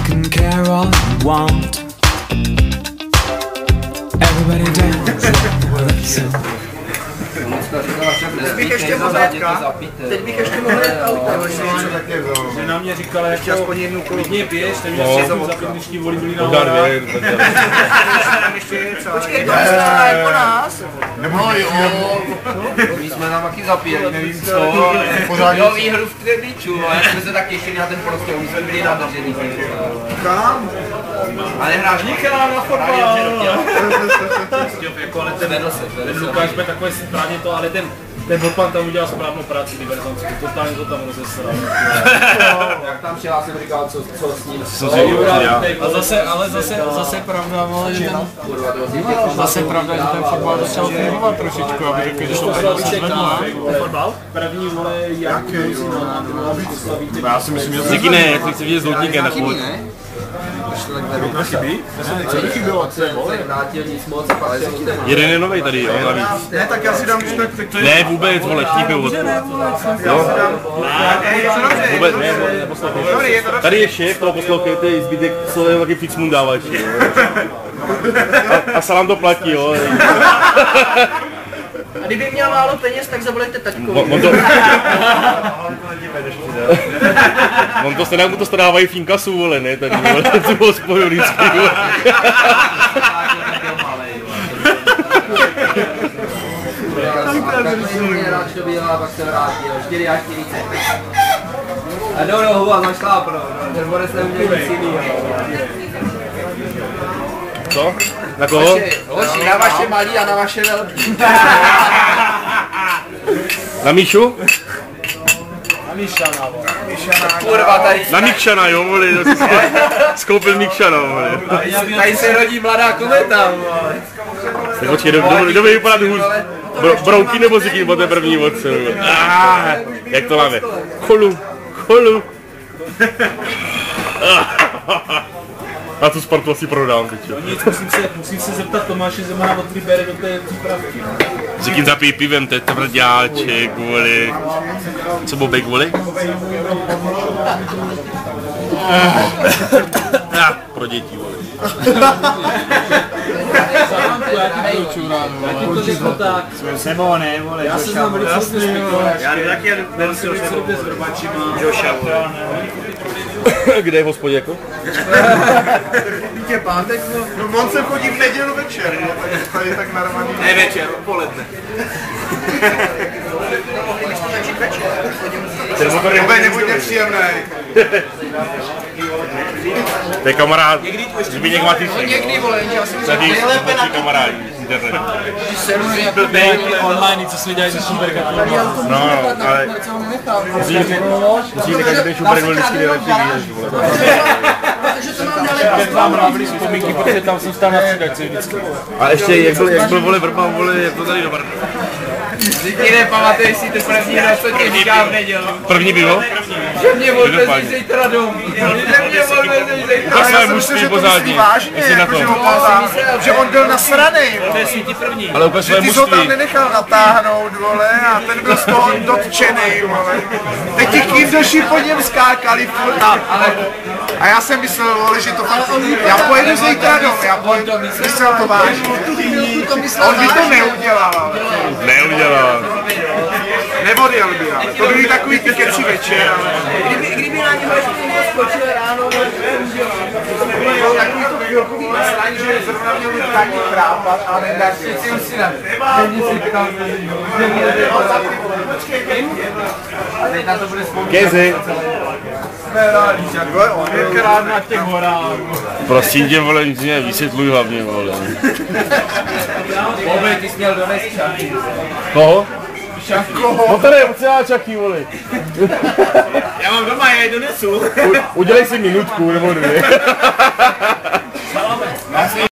can care all you want. Everybody dance with us. Teď bych ještě mohl jet auto. Že na mě říkala, jak to klidně piješ, takže si zapít dnešní voli byli na Počkej, to myslá jako nás. No jo. My jsme tam taky zapíjeli, Nevím co. jo, výhru v Krediču, ale jsme se tak těšili na ten prostor, my jsme byli nadržený. Kam? A nehráš Nikam na fotbal! Ale ten Lukáš bude takové správně to, ale ten Botman tam udělal správnou práci, diverzanci, totálně to tam rozesral. Jak tam šel, já jsem říkal, co s ním. A zase pravda, že ten... Zase pravda, že ten fotbal začal fungovat trošičku, aby řekl, že to tady se zvedlo. Fotbal? První vole, jak Já si myslím, že to Taky ne, jak chci vidět z Loutníka na chvíli. chybí. Nechybilo, co je vole. Jeden je novej tady, jo, navíc. Ne, tak já si dám, tak to je... Ne, vůbec, vole, všichni pijou vodku. Jo? Vůbec, ne, neposlouchej. Tady je šéf, toho poslouchejte, i zbytek, co je taky fix mundávač, jo. A salám to platí, jo. A kdyby měl málo peněz, tak zavolejte taťkovi. On to stejně mu to stadávají v inkasu, vole, ne, tady, vole, tu hospodu vždycky, vole. A jdou nohu a našlápnou, ten Boris neuměl nic jinýho. Co? Na koho? Hoši, na vaše malý a na vaše velký. Na Míšu? Kurva, tady Na Mikšana, jo, vole, skoupil Mikšana, vole. tady se rodí mladá kometa, vole. Tak počkej, kdo by vypadat hůř? Brouky nebo Ziky po té první vodce, vole. Jak to máme? Cholu. Já tu Spartu asi prodám teď, jo. Nic, musím se zeptat Tomáše Zemana, od kdy bere do té přípravky. Zikin zapij pivem, to je tvrďáček, vole. Co Bobek, vole? Pro děti, vole. Nebo ne, vole, Já se znám velice respektovat. Já taky Byl si s vrbačima. Joša, vole. Kde je v hospodě, jako? Je pátek, No on se chodí v nedělu večer, jo, tak tady tak normálně. Ne večer, odpoledne. Tebe nebuď nepříjemný. To je kamarád, Zbigněk Matýsek. někdy vole, já si myslím, Tady moci kamarádi z internetu. online, co si dělají ze Supercupu. No, ale musíte každý šubrek byl vždycky nejlepší výježd, vole. protože to mám daleko. Jak mám rád vzpomínky, protože tam jsem stál na střídačce vždycky. A ještě, jak byl vole Vrba, vole, jak to tady do Brna. Díky nepamatuješ si ty první raz, co tě říká v nedělu. První pivo? Že mě odvezí zítra domů. Že mě odvezí zítra To své mužství pozádí, jestli na to. Že on byl nasranej, To je svíti první. Ale úplně své ty jsi ho tam mužství. nenechal natáhnout, vole, a ten byl z toho dotčenej, vole. Teď ti kýmdoši po něm skákali furt, a já jsem myslel, vole, že to fakt, já pojedu zítra domů, já pojedu, myslel to vážně. On by to neudělal, ale. Neudělal. Neodjel by, ale to byly takový ty keci večer, ale. Kdyby na něm skočil ráno, To bylo takový to chvilkový nasrání, že zrovna měl být taky chrápat, a ne tak si musí na. Teď na to bude vzpomínat. Kezi. On je krát na těch horách. Prosím tě, vole, nic mě vysvětluj hlavně, vole. Bobej, ty jsi měl donést čaky. Koho? No tady, ocená čaky, vole. Já mám doma, já ji donesu. Udělej si minutku, nebo dvě.